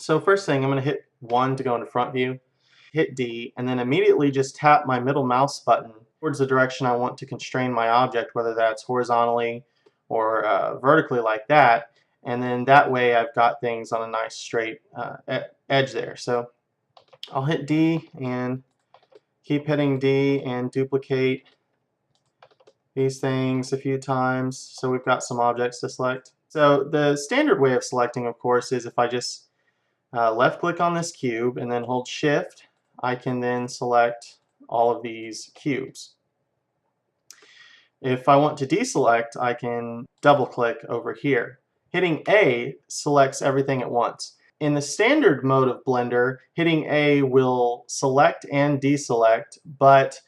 So first thing, I'm going to hit 1 to go into front view, hit D, and then immediately just tap my middle mouse button towards the direction I want to constrain my object, whether that's horizontally or vertically like that, and then that way I've got things on a nice straight edge there. So I'll hit D and keep hitting D and duplicate these things a few times so we've got some objects to select. So the standard way of selecting, of course, is if I just left click on this cube and then hold shift, I can then select all of these cubes. If I want to deselect, I can double click over here. Hitting A selects everything at once. In the standard mode of Blender, hitting A will select and deselect, but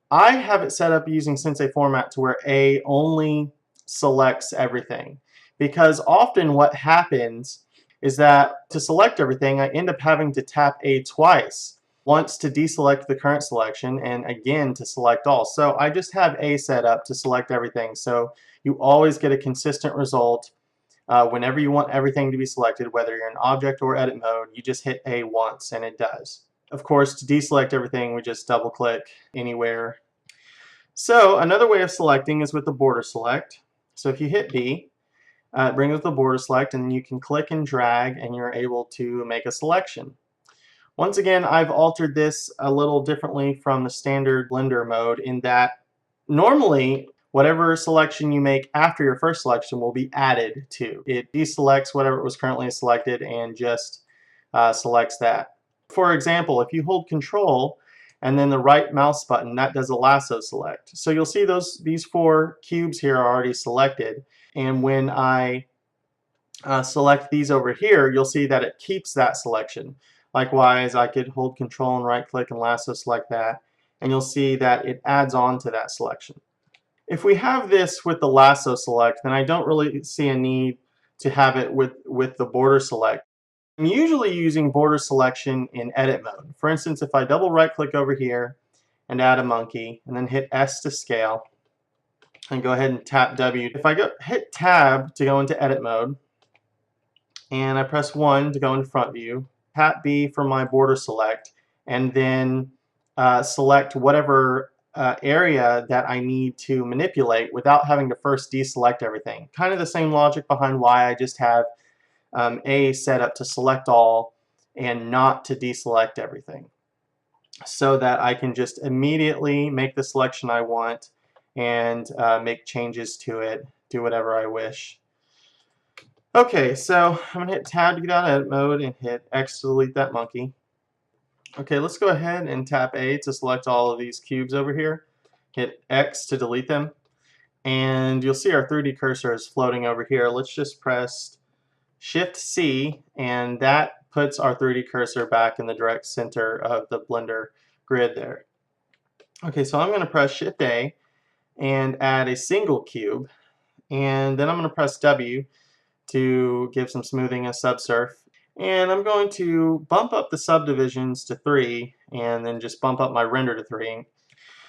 I have it set up using Sensei format to where A only selects everything. Because often what happens is that to select everything, I end up having to tap A twice. Once to deselect the current selection and again to select all. So I just have A set up to select everything. So you always get a consistent result whenever you want everything to be selected, whether you're in object or edit mode, you just hit A once and it does. Of course, to deselect everything, we just double click anywhere. So another way of selecting is with the border select. So if you hit B, it brings up the border select and you can click and drag and you're able to make a selection. Once again, I've altered this a little differently from the standard Blender mode in that normally whatever selection you make after your first selection will be added to. It deselects whatever was currently selected and just selects that. For example, if you hold Control and then the right mouse button, that does a lasso select. So you'll see these 4 cubes here are already selected, and when I select these over here, you'll see that it keeps that selection. Likewise, I could hold Control and right click and lasso select that, and you'll see that it adds on to that selection. If we have this with the lasso select, then I don't really see a need to have it with the border select. I'm usually using border selection in edit mode. For instance, if I double right click over here and add a monkey and then hit S to scale and go ahead and tap W. If I hit tab to go into edit mode and I press 1 to go into front view, tap B for my border select, and then select whatever area that I need to manipulate without having to first deselect everything. Kind of the same logic behind why I just have A set up to select all and not to deselect everything, so that I can just immediately make the selection I want and make changes to it, do whatever I wish. Okay, so I'm going to hit tab to get out of edit mode and hit X to delete that monkey. Okay, let's go ahead and tap A to select all of these cubes over here. Hit X to delete them. And you'll see our 3D cursor is floating over here. Let's just press Shift C, and that puts our 3D cursor back in the direct center of the Blender grid there. Okay, so I'm going to press Shift A and add a single cube. And then I'm going to press W to give some smoothing of subsurf. And I'm going to bump up the subdivisions to 3 and then just bump up my render to 3.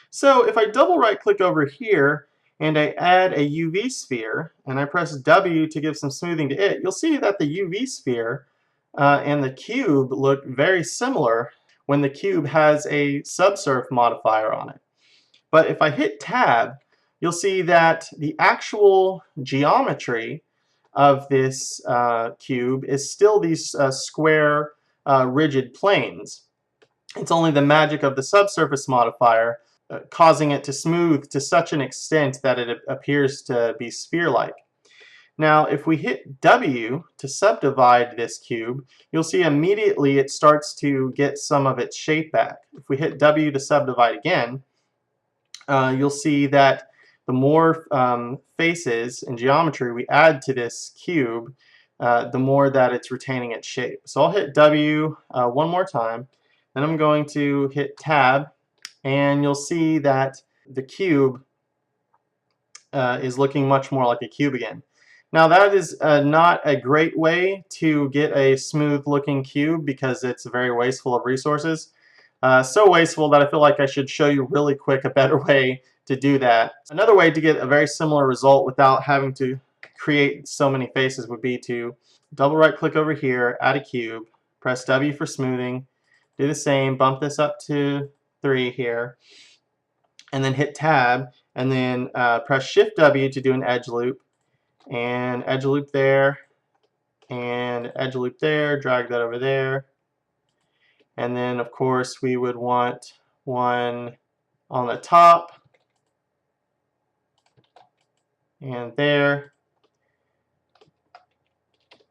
So if I double right click over here and I add a UV sphere and I press W to give some smoothing to it, you'll see that the UV sphere and the cube look very similar when the cube has a subsurf modifier on it. But if I hit tab, you'll see that the actual geometry of this cube is still these square rigid planes. It's only the magic of the subsurface modifier causing it to smooth to such an extent that it appears to be sphere-like. Now if we hit W to subdivide this cube, you'll see immediately it starts to get some of its shape back. If we hit W to subdivide again, you'll see that the more faces and geometry we add to this cube, the more that it's retaining its shape. So I'll hit W one more time, then I'm going to hit tab, and you'll see that the cube is looking much more like a cube again. Now that is not a great way to get a smooth looking cube because it's very wasteful of resources. So wasteful that I feel like I should show you really quick a better way to do that. Another way to get a very similar result without having to create so many faces would be to double right click over here, add a cube, press W for smoothing, do the same, bump this up to 3 here, and then hit tab, and then press Shift W to do an edge loop, and edge loop there, and edge loop there, drag that over there, and then of course we would want one on the top, and there,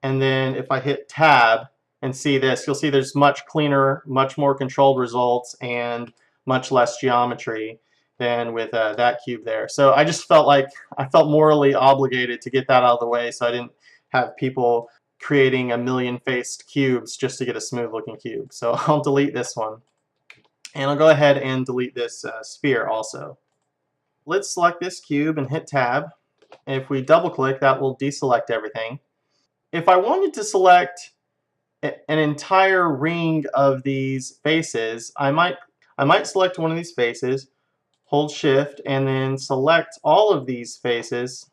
and then if I hit tab and see this, you'll see there's much cleaner, much more controlled results and much less geometry than with that cube there. So I just felt like I felt morally obligated to get that out of the way so I didn't have people creating a million faced cubes just to get a smooth looking cube. So I'll delete this one. And I'll go ahead and delete this sphere also. Let's select this cube and hit tab. And if we double click, that will deselect everything. If I wanted to select an entire ring of these faces, I might select one of these faces, hold shift, and then select all of these faces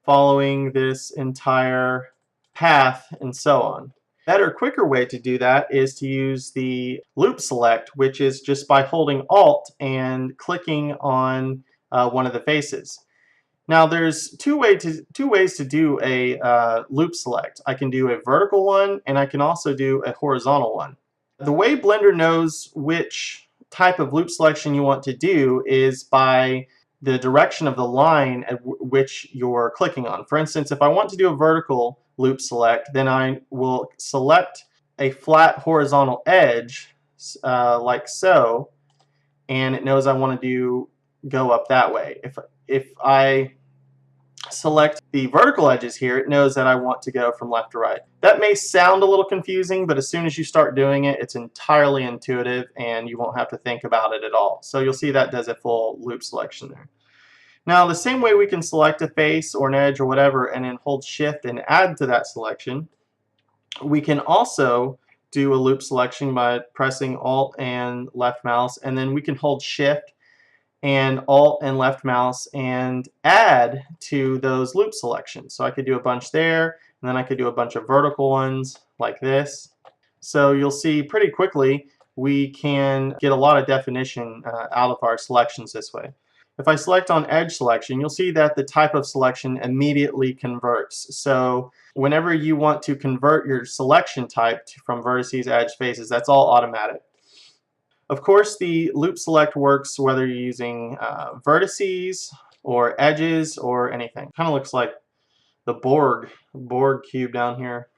following this entire path and so on. Better, quicker way to do that is to use the loop select, which is just by holding Alt and clicking on one of the faces. Now there's two ways to do a loop select. I can do a vertical one and I can also do a horizontal one. The way Blender knows which type of loop selection you want to do is by the direction of the line at which you're clicking on. For instance, if I want to do a vertical loop select, then I will select a flat horizontal edge like so, and it knows I want to go up that way. If I select the vertical edges here, it knows that I want to go from left to right. That may sound a little confusing, but as soon as you start doing it, it's entirely intuitive and you won't have to think about it at all. So you'll see that does a full loop selection there. Now the same way we can select a face or an edge or whatever and then hold shift and add to that selection, we can also do a loop selection by pressing Alt and left mouse, and then we can hold shift and Alt and left mouse and add to those loop selections. So I could do a bunch there, and then I could do a bunch of vertical ones like this. So you'll see pretty quickly we can get a lot of definition out of our selections this way. If I select on edge selection, you'll see that the type of selection immediately converts. So whenever you want to convert your selection type from vertices, edge, faces, that's all automatic. Of course, the loop select works whether you're using vertices or edges or anything. Kind of looks like the Borg cube down here.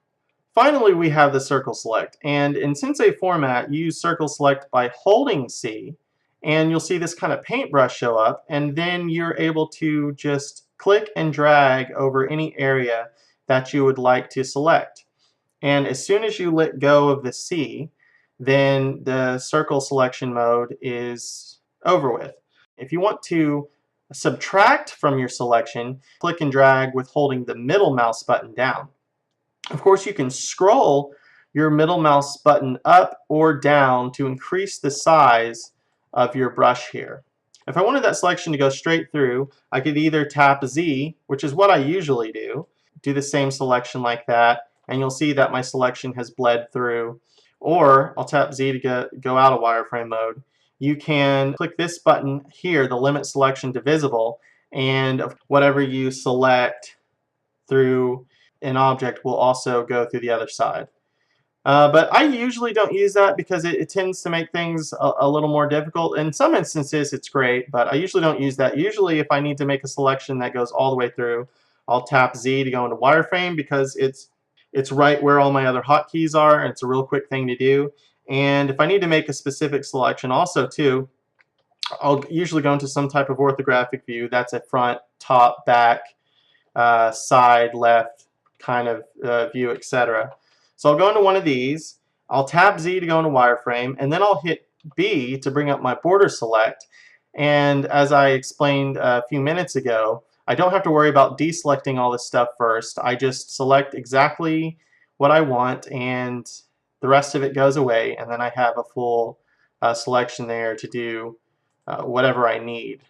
Finally, we have the circle select, and in Sensei format, you use circle select by holding C, and you'll see this kind of paintbrush show up, and then you're able to just click and drag over any area that you would like to select. And as soon as you let go of the C, then the circle selection mode is over with. If you want to subtract from your selection, click and drag with holding the middle mouse button down. Of course, you can scroll your middle mouse button up or down to increase the size of your brush here. If I wanted that selection to go straight through, I could either tap Z, which is what I usually do the same selection like that, and you'll see that my selection has bled through. Or I'll tap Z to go out of wireframe mode. You can click this button here, the limit selection to visible, and whatever you select through an object will also go through the other side. But I usually don't use that because it tends to make things a little more difficult. In some instances it's great, but I usually don't use that. Usually if I need to make a selection that goes all the way through, I'll tap Z to go into wireframe because it's right where all my other hotkeys are, and it's a real quick thing to do. And if I need to make a specific selection also too, I'll usually go into some type of orthographic view. That's a front, top, back, side, left kind of view, etc. So I'll go into one of these, I'll tap Z to go into wireframe, and then I'll hit B to bring up my border select. And as I explained a few minutes ago, I don't have to worry about deselecting all this stuff first. I just select exactly what I want and the rest of it goes away, and then I have a full selection there to do whatever I need.